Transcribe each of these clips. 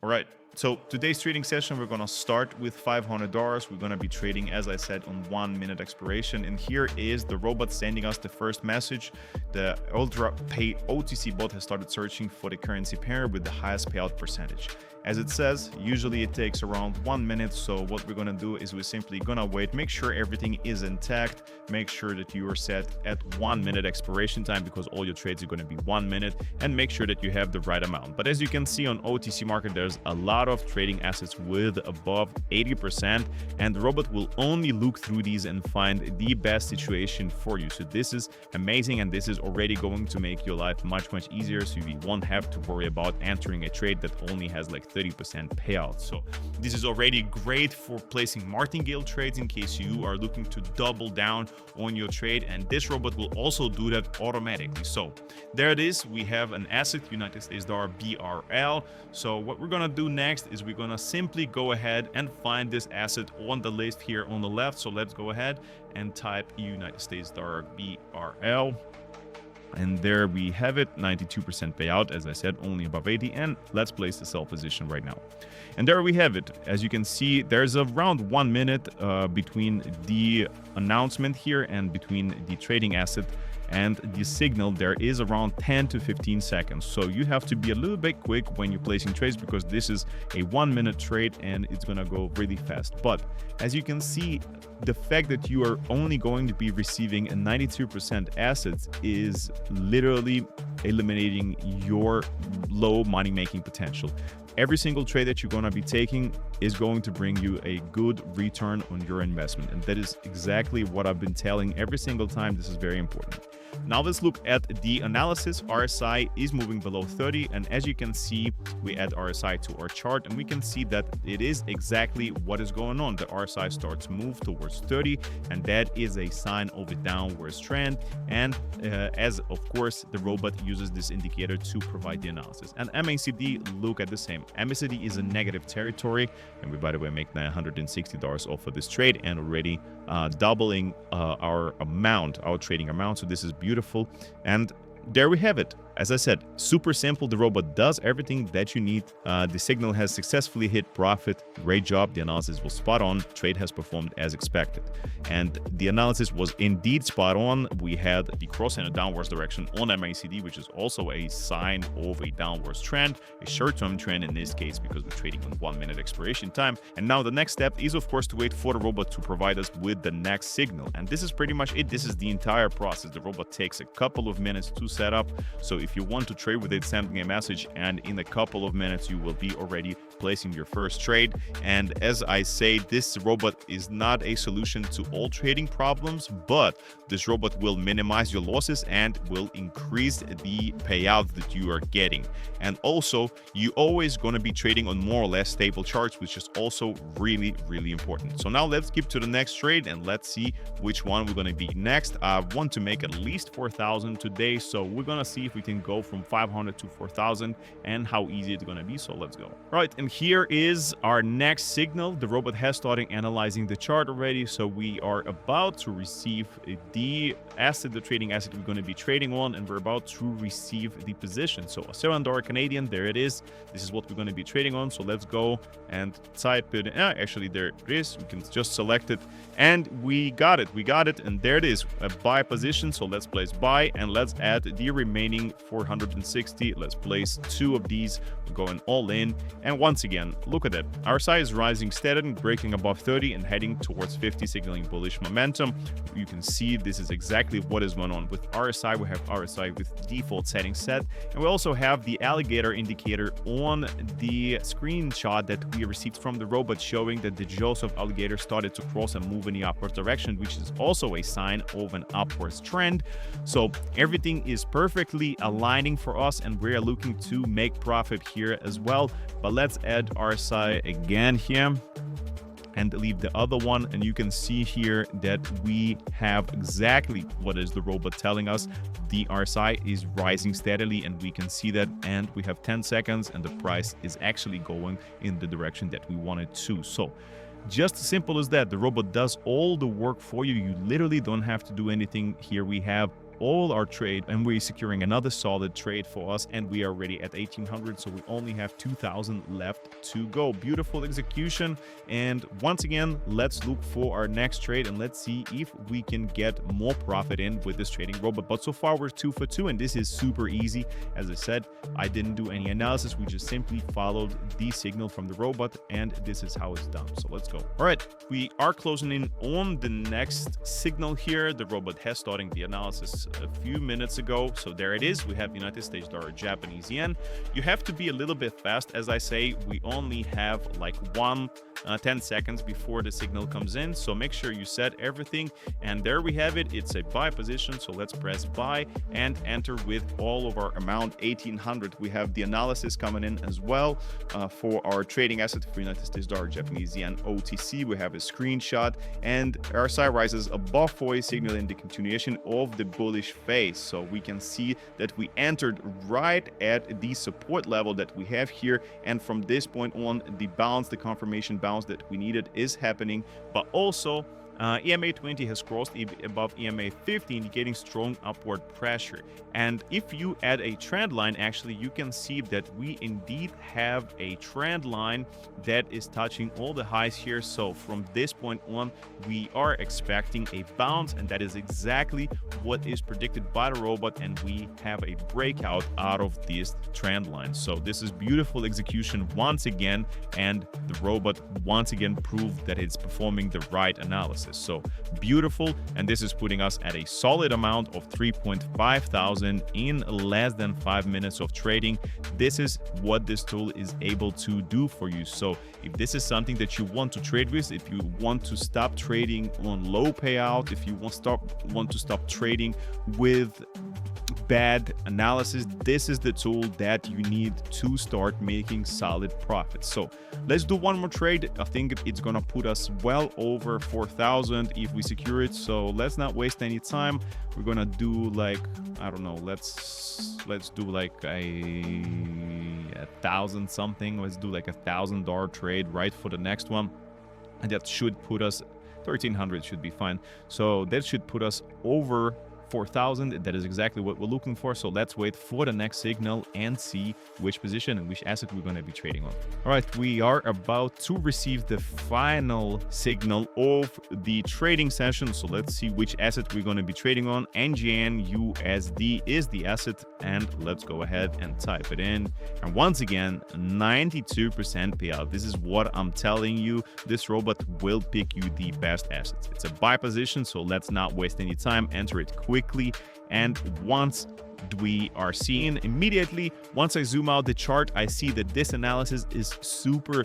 All right. So today's trading session, we're going to start with $500. We're going to be trading, as I said, on 1 minute expiration. And here is the robot sending us the first message. The Ultra Pay OTC bot has started searching for the currency pair with the highest payout percentage. As it says, usually it takes around 1 minute. So what we're going to do is we're simply going to wait, make sure everything is intact, make sure that you are set at 1 minute expiration time because all your trades are going to be 1 minute, and make sure that you have the right amount. But as you can see on OTC market, there's a lot of trading assets with above 80%, and the robot will only look through these and find the best situation for you. So this is amazing, and this is already going to make your life much easier, so you won't have to worry about entering a trade that only has like 30% payout. So this is already great for placing martingale trades in case you are looking to double down on your trade, and this robot will also do that automatically. So there it is. We have an asset, United States dollar BRL. So what we're gonna do next is we're gonna simply go ahead and find this asset on the list here on the left. So let's go ahead and type United States dollar BRL. And there we have it, 92% payout, as I said, only above 80. And let's place the sell position right now. And there we have it. As you can see, there's around 1 minute between the announcement here and between the trading asset and the signal. There is around 10 to 15 seconds. So you have to be a little bit quick when you're placing trades because this is a 1 minute trade and it's gonna go really fast. But as you can see, the fact that you are only going to be receiving a 92% assets is literally eliminating your low money making potential. Every single trade that you're going to be taking is going to bring you a good return on your investment. And that is exactly what I've been telling every single time. This is very important. Now let's look at the analysis. RSI is moving below 30. And as you can see, we add RSI to our chart and we can see that it is exactly what is going on. The RSI starts to move towards 30, and that is a sign of a downwards trend. And as of course, the robot uses this indicator to provide the analysis. And MACD look at the same. MACD is a negative territory, and we, by the way, make $960 off of this trade and already doubling our trading amount. So this is beautiful. And there we have it. As I said, super simple. The robot does everything that you need. The signal has successfully hit profit. Great job. The analysis was spot on. Trade has performed as expected. And the analysis was indeed spot on. We had the cross in a downwards direction on MACD, which is also a sign of a downwards trend, a short-term trend in this case, because we're trading on 1 minute expiration time. And now the next step is, of course, to wait for the robot to provide us with the next signal. And this is pretty much it. This is the entire process. The robot takes a couple of minutes to set up. So if you want to trade with it, send me a message, and in a couple of minutes you will be already placing your first trade. And as I say, this robot is not a solution to all trading problems, but this robot will minimize your losses and will increase the payout that you are getting. And also, you always going to be trading on more or less stable charts, which is also really important. So now let's skip to the next trade and let's see which one we're going to be next. I want to make at least 4,000 today, so we're going to see if we can go from 500 to 4,000 and how easy it's going to be. So let's go. Right, and here is our next signal. The robot has started analyzing the chart already, so we are about to receive the asset, the trading asset we're going to be trading on, and we're about to receive the position. So $7 Canadian, there it is. This is what we're going to be trading on. So let's go and type it. Actually, there it is. We can just select it, and we got it. And there it is, a buy position. So let's place buy, and let's add the remaining 460. Let's place 2 of these. We're going all in, and once again, look at that. RSI is rising steadily, breaking above 30 and heading towards 50, signaling bullish momentum. You can see this is exactly what is going on with RSI. We have RSI with default settings set, and we also have the alligator indicator on the screenshot that we received from the robot, showing that the jaws of alligator started to cross and move in the upward direction, which is also a sign of an upwards trend. So everything is perfectly aligning for us, and we're looking to make profit here as well. But let's add RSI again here and leave the other one, and you can see here that we have exactly what is the robot telling us. The RSI is rising steadily, and we can see that, and we have 10 seconds and the price is actually going in the direction that we wanted to. So just as simple as that. The robot does all the work for you. You literally don't have to do anything. Here we have all our trade, and we're securing another solid trade for us, and we are already at 1800, so we only have 2000 left to go. Beautiful execution. And once again, let's look for our next trade and let's see if we can get more profit in with this trading robot. But so far we're 2 for 2, and this is super easy. As I said, I didn't do any analysis. We just simply followed the signal from the robot, and this is how it's done. So let's go. All right, we are closing in on the next signal here. The robot has starting the analysis a few minutes ago. So there it is. We have United States dollar, Japanese yen. You have to be a little bit fast. As I say, we only have like 10 seconds before the signal comes in, so make sure you set everything. And there we have it. It's a buy position, so let's press buy and enter with all of our amount, 1800. We have the analysis coming in as well for our trading asset for United States dollar, Japanese yen, OTC. We have a screenshot, and RSI rises above 40, signaling the continuation of the bullish phase. So we can see that we entered right at the support level that we have here, and from this point on, the bounce, the confirmation bounce that we needed is happening. But also EMA 20 has crossed above EMA 50, indicating strong upward pressure. And if you add a trend line, actually you can see that we indeed have a trend line that is touching all the highs here. So from this point on, we are expecting a bounce, and that is exactly what is predicted by the robot, and we have a breakout out of this trend line. So this is beautiful execution once again, and the robot once again proved that it's performing the right analysis. So beautiful, and this is putting us at a solid amount of 3.5 thousand in less than 5 minutes of trading. This is what this tool is able to do for you. So if this is something that you want to trade with, if you want to stop trading on low payout, if you want to stop trading with bad analysis, this is the tool that you need to start making solid profits. So let's do one more trade. I think it's gonna put us well over 4,000 if we secure it. So let's not waste any time. We're gonna do like, I don't know, let's do like a 1,000 something. Let's do like $1,000 trade right for the next one, and that should put us 1,300 should be fine. So that should put us over 4,000. That is exactly what we're looking for. So let's wait for the next signal and see which position and which asset we're going to be trading on. All right, we are about to receive the final signal of the trading session. So let's see which asset we're going to be trading on. NGN USD is the asset, and let's go ahead and type it in. And once again, 92% payout. This is what I'm telling you. This robot will pick you the best assets. It's a buy position, so let's not waste any time. Enter it quickly, and once we are seeing immediately, once I zoom out the chart, I see that this analysis is super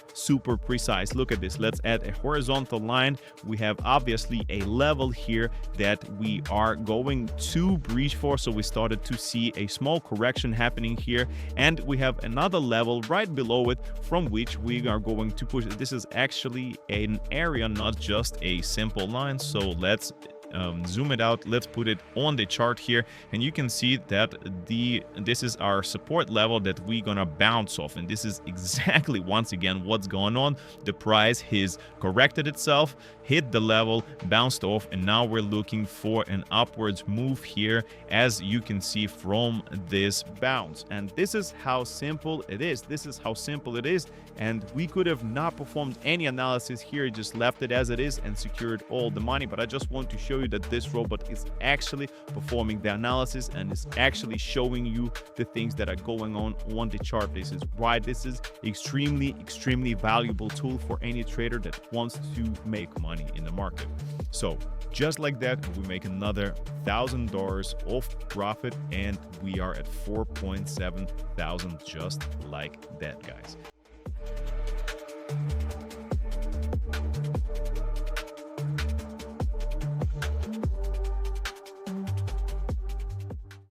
precise. Look at this. Let's add a horizontal line. We have obviously a level here that we are going to breach for, so we started to see a small correction happening here, and we have another level right below it from which we are going to push. This is actually an area, not just a simple line. So let's zoom it out. Let's put it on the chart here, and you can see that this is our support level that we're gonna bounce off, and this is exactly once again what's going on. The price has corrected itself, hit the level, bounced off, and now we're looking for an upwards move here, as you can see from this bounce. And this is how simple it is. This is how simple it is, and we could have not performed any analysis here, just left it as it is and secured all the money. But I just want to show you that this robot is actually performing the analysis and is actually showing you the things that are going on the chart. This is why this is extremely valuable tool for any trader that wants to make money in the market. So just like that, we make another $1,000 of profit, and we are at 4.7 thousand just like that, guys.